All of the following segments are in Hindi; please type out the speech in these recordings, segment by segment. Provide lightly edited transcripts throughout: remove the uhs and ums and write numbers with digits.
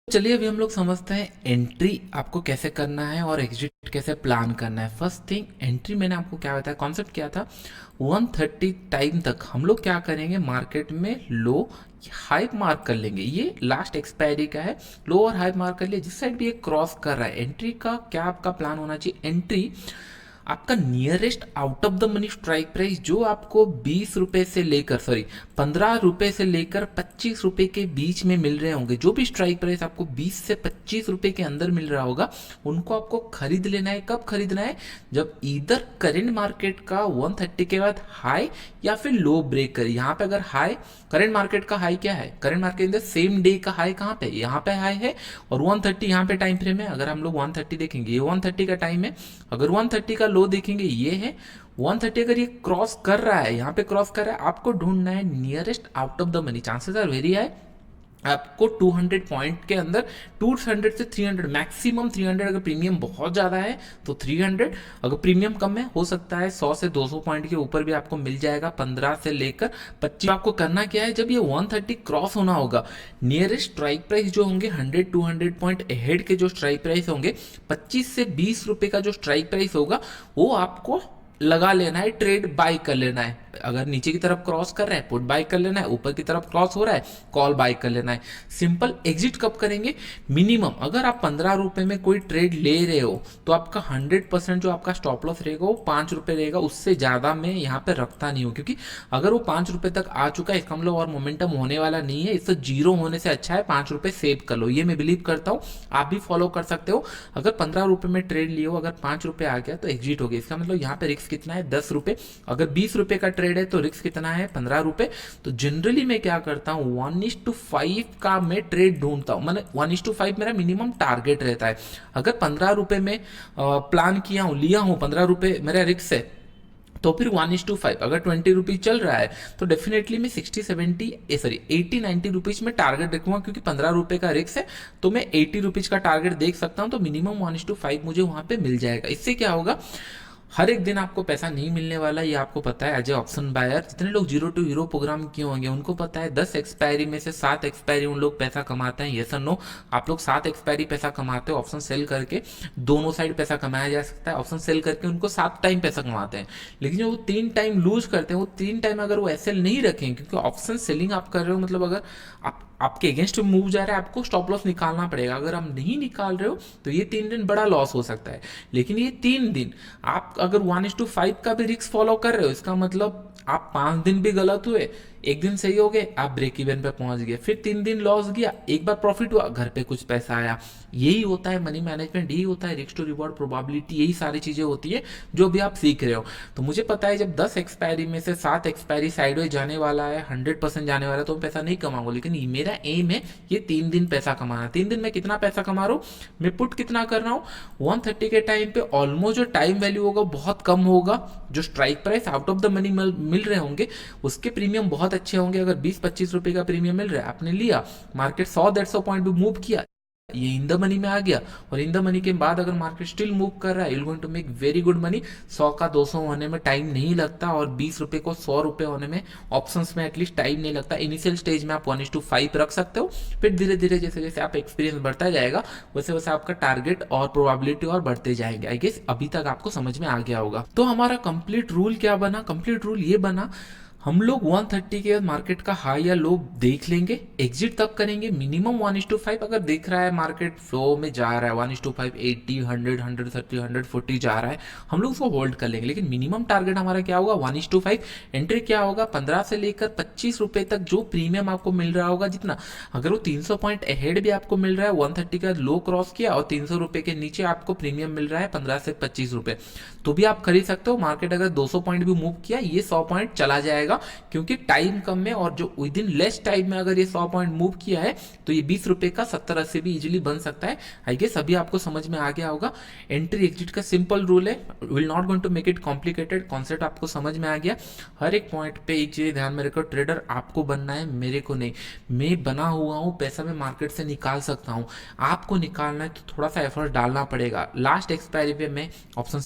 चलिए अभी हम लोग समझते हैं एंट्री आपको कैसे करना है और एग्जिट कैसे प्लान करना है। फर्स्ट थिंग, एंट्री मैंने आपको क्या बताया, कॉन्सेप्ट क्या था। 130 टाइम तक हम लोग क्या करेंगे, मार्केट में लो हाई मार्क कर लेंगे। ये लास्ट एक्सपायरी का है, लो और हाई मार्क कर लिए। जिस साइड भी ये क्रॉस कर रहा है, एंट्री का क्या आपका प्लान होना चाहिए। एंट्री आपका nearest out of the money strike price जो आपको 20 रुपए से लेकर 15 रुपए से लेकर 25 रुपए के बीच में मिल रहे होंगे। जो भी स्ट्राइक प्राइस आपको 20 से 25 रुपए के अंदर मिल रहा होगा, उनको आपको खरीद लेना है। कब खरीदना है, जब इधर करेंट मार्केट का 130 के बाद हाई या फिर लो ब्रेक करे। यहाँ पे अगर हाई, करंट मार्केट का हाई क्या है, current market in the same day का हाई कहाँ पे, यहाँ पे हाई है और 130 यहाँ पे टाइम फ्रेम है। अगर हम लोग 130 देखेंगे, ये 130 का टाइम है। अगर 130 का लो देखेंगे, ये है 130। अगर ये क्रॉस कर रहा है, यहाँ पे क्रॉस कर रहा है, आपको ढूंढना है nearest out of the money. Chances are very high आपको 200 पॉइंट के अंदर 200 से 300, मैक्सिमम 300। अगर प्रीमियम बहुत ज़्यादा है तो 300, अगर प्रीमियम कम है हो सकता है 100 से 200 पॉइंट के ऊपर भी आपको मिल जाएगा। 15 से लेकर 25। आपको करना क्या है, जब ये 130 क्रॉस होना होगा, नियरेस्ट स्ट्राइक प्राइस जो होंगे 100-200 पॉइंट अहेड के जो स्ट्राइक प्राइस होंगे, 25 से 20 रुपए का जो स्ट्राइक प्राइस होगा, वो आपको लगा लेना है, ट्रेड बाय कर लेना है। अगर नीचे की तरफ क्रॉस कर रहा है, पुट बाय कर लेना है। ऊपर की तरफ क्रॉस हो रहा है, कॉल बाय कर लेना है। सिंपल। एग्जिट कब करेंगे, मिनिमम अगर आप 15 रुपए में कोई ट्रेड ले रहे हो तो आपका 100% जो आपका स्टॉप लॉस रहेगा वो 5 रुपए रहेगा। उससे ज्यादा मैं यहाँ पे रखता नहीं हूँ, क्योंकि अगर वो 5 रुपए तक आ चुका है, इसका मतलब और मोमेंटम होने वाला नहीं है। इससे जीरो होने से अच्छा है 5 रुपए सेव कर लो। ये मैं बिलीव करता हूँ, आप भी फॉलो कर सकते हो। अगर 15 रुपए में ट्रेड लिए हो, अगर 5 रुपए आ गया तो एग्जिट हो गया। इसका मतलब यहाँ पे रिस्क कितना है, 10 रुपए। अगर 20 रुपए का ट्रेड है तो रिस्क कितना है, 15 रुपए। तो जनरली मैं क्या करता हूँ, 1:5 का मैं ट्रेड ढूंढता हूँ। मतलब 1:5 मेरा मिनिमम टारगेट रहता है। अगर 15 रुपए में प्लान किया हूँ, लिया हूँ, 15 रुपए मेरा रिस्क है, तो फिर 1:5। अगर 20 रुपीज चल रहा है तो डेफिनेटली मैं 80-90 रुपीज में टारगेट रखूंगा, क्योंकि 15 रुपए का रिस्क है। तो मैं 80 रुपीज का टारगेट देख सकता हूं, तो मिनिमम 1:5 मुझे वहां पे मिल जाएगा। इससे क्या होगा, हर एक दिन आपको पैसा नहीं मिलने वाला, ये आपको पता है। एज ए ऑप्शन बायर, जितने लोग जीरो टू हीरो प्रोग्राम किए होंगे उनको पता है, 10 एक्सपायरी में से 7 एक्सपायरी उन लोग पैसा कमाते हैं। यस और नो, आप लोग 7 एक्सपायरी पैसा कमाते हो। ऑप्शन सेल करके दोनों साइड पैसा कमाया जा सकता है। ऑप्शन सेल करके उनको 7 टाइम पैसा कमाते हैं। लेकिन जो वो 3 टाइम लूज करते हैं, वो 3 टाइम अगर वो एसएल नहीं रखें, क्योंकि ऑप्शन सेलिंग आप कर रहे हो, मतलब अगर आपके अगेंस्ट मूव जा रहा है, आपको स्टॉप लॉस निकालना पड़ेगा। अगर आप नहीं निकाल रहे हो तो ये 3 दिन बड़ा लॉस हो सकता है। लेकिन ये 3 दिन आप अगर 1:5 का भी रिस्क फॉलो कर रहे हो, इसका मतलब आप 5 दिन भी गलत हुए, एक दिन सही हो गए, आप ब्रेक इवन पे पहुंच गए। फिर 3 दिन लॉस गया, एक बार प्रॉफिट हुआ, घर पे कुछ पैसा आया। यही होता है मनी मैनेजमेंट, यही होता है रिस्क टू रिवॉर्ड प्रोबेबिलिटी, यही सारी चीजें होती है जो भी आप सीख रहे हो। तो मुझे पता है जब 10 एक्सपायरी में से 7 एक्सपायरी साइडवेज जाने वाला है, 100% जाने वाला है, तो मैं पैसा नहीं कमाऊंगा। लेकिन मेरा एम है ये 3 दिन पैसा कमाना। 3 दिन में कितना पैसा कमा रहा हूँ, मैं पुट कितना कर रहा हूँ, 130 के टाइम पे ऑलमोस्ट जो टाइम वैल्यू होगा बहुत कम होगा। जो strike price out of the money मिल रहे होंगे, उसके प्रीमियम बहुत अच्छे होंगे। अगर 20-25 रुपए का प्रीमियम मिल रहा है, आपने लिया, मार्केट 100-150 पॉइंट भी मूव किया, ये इन द मनी में आ गया, और इन द मनी के बाद अगर मार्केट स्टिल मूव कर रहा है, you going to make very good money. 100 का 200 होने में टाइम नहीं लगता, और 20 रुपए को 100 रुपए होने में ऑप्शंस में एटलीस्ट टाइम नहीं लगता। इनिशियल स्टेज में आप 1:5 रख सकते हो। फिर धीरे धीरे जैसे जैसे आप एक्सपीरियंस बढ़ता जाएगा, वैसे वैसे आपका टारगेट और प्रोबेबिलिटी और बढ़ते जाएंगे। आई गेस अभी तक आपको समझ में आ गया होगा। तो हमारा कंप्लीट रूल क्या बना, कंप्लीट रूल ये बना, हम लोग 130 के मार्केट का हाई या लो देख लेंगे, एग्जिट तब करेंगे मिनिमम 1:5। अगर देख रहा है मार्केट फ्लो में जा रहा है 1:5, 80, 100, 130, 140 जा रहा है, हम लोग उसको होल्ड कर लेंगे। लेकिन मिनिमम टारगेट हमारा क्या होगा, 1:5। एंट्री क्या होगा, 15 से लेकर 25 रुपए तक जो प्रीमियम आपको मिल रहा होगा, जितना अगर वो 300 पॉइंट अहेड भी आपको मिल रहा है, 130 का लो क्रॉस किया और 300 रुपए के नीचे आपको प्रीमियम मिल रहा है 15 से 25 रुपए, तो भी आप खरीद सकते हो। मार्केट अगर 200 पॉइंट भी मूव किया, ये 100 पॉइंट चला जाएगा, क्योंकि टाइम कम है। और जो विद इन लेस टाइम में अगर ये 100 पॉइंट मूव किया है, तो ये 20 रुपए का 70-80 भी इजीली बन सकता है। आई गेस अभी आपको समझ में आ गया होगा। एंट्री एग्जिट का सिंपल रूल है, will not going to make it complicated. Concept आपको समझ में आ गया। हर एक पॉइंट पे एक चीज ध्यान में रखो, ट्रेडर आपको बनना है, मेरे को नहीं। मैं बना हुआ हूँ, पैसा मैं मार्केट से निकाल सकता हूँ। आपको निकालना है तो थोड़ा सा एफर्ट डालना पड़ेगा। लास्ट एक्सपायरी पे मैं ऑप्शन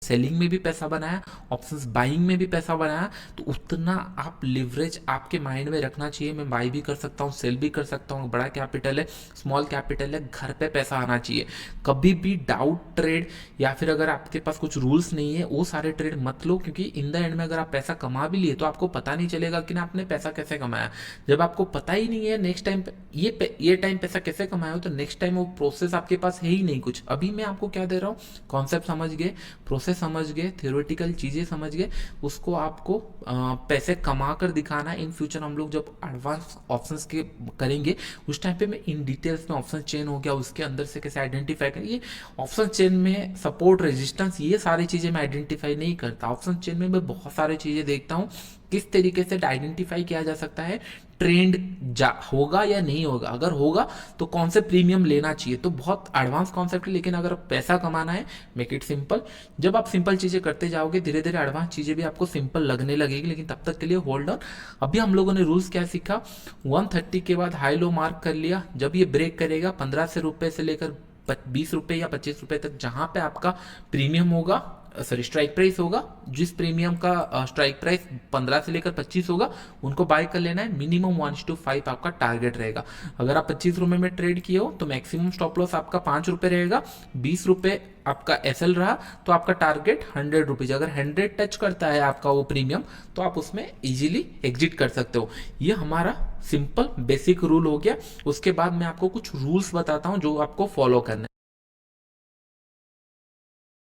सेलिंग में भी पैसा बनाया, ऑप्शंस बाइंग में भी पैसा बनाया, तो उतना आप लिवरेज आपके माइंड में रखना चाहिए। मैं बाई भी कर सकता हूँ, सेल भी कर सकता हूँ, बड़ा कैपिटल है, स्मॉल कैपिटल है, घर पे पैसा आना चाहिए। कभी भी डाउट ट्रेड या फिर अगर आपके पास कुछ रूल्स नहीं है वो सारे ट्रेड मत लो, क्योंकि इन द एंड में अगर आप पैसा कमा भी लिए तो आपको पता नहीं चलेगा कि ना आपने पैसा कैसे कमाया। जब आपको पता ही नहीं है नेक्स्ट टाइम ये टाइम पैसा कैसे कमाया हो, तो नेक्स्ट टाइम वो प्रोसेस आपके पास है ही नहीं कुछ। अभी मैं आपको क्या दे रहा हूँ, कॉन्सेप्ट समझ गए, प्रोसेस समझ गए, थियोरेटिकल चीज़ें समझ गए, उसको आपको पैसे कमा कर दिखाना है। इन फ्यूचर हम लोग जब एडवांस ऑप्शंस के करेंगे उस टाइम पे मैं इन डिटेल्स में ऑप्शन चेन हो गया उसके अंदर से कैसे आइडेंटिफाई करें, ये ऑप्शन चेन में सपोर्ट रेजिस्टेंस ये सारी चीज़ें मैं आइडेंटिफाई नहीं करता। ऑप्शन चेन में मैं बहुत सारी चीज़ें देखता हूँ किस तरीके से आइडेंटिफाई किया जा सकता है ट्रेंड जा होगा या नहीं होगा, अगर होगा तो कौन से प्रीमियम लेना चाहिए। तो बहुत एडवांस कॉन्सेप्ट है, लेकिन अगर पैसा कमाना है मेक इट सिंपल। जब आप सिंपल चीज़ें करते जाओगे धीरे धीरे एडवांस चीज़ें भी आपको सिंपल लगने लगेगी, लेकिन तब तक के लिए होल्ड ऑन। अभी हम लोगों ने रूल्स क्या सीखा, 130 के बाद हाई लो मार्क कर लिया, जब ये ब्रेक करेगा 15 से रुपये से लेकर 20 रुपये या 25 रुपये तक जहाँ पे आपका प्रीमियम होगा, सॉरी स्ट्राइक प्राइस होगा, जिस प्रीमियम का स्ट्राइक प्राइस 15 से लेकर 25 होगा उनको बाय कर लेना है। मिनिमम 1:5 आपका टारगेट रहेगा। अगर आप 25 रुपये में ट्रेड किए हो तो मैक्सिमम स्टॉप लॉस आपका 5 रुपये रहेगा, 20 रुपये आपका एसएल रहा तो आपका टारगेट 100 रुपीज। अगर 100 टच करता है आपका वो प्रीमियम तो आप उसमें इजीली एग्जिट कर सकते हो। ये हमारा सिंपल बेसिक रूल हो गया। उसके बाद मैं आपको कुछ रूल्स बताता हूँ जो आपको फॉलो करना है।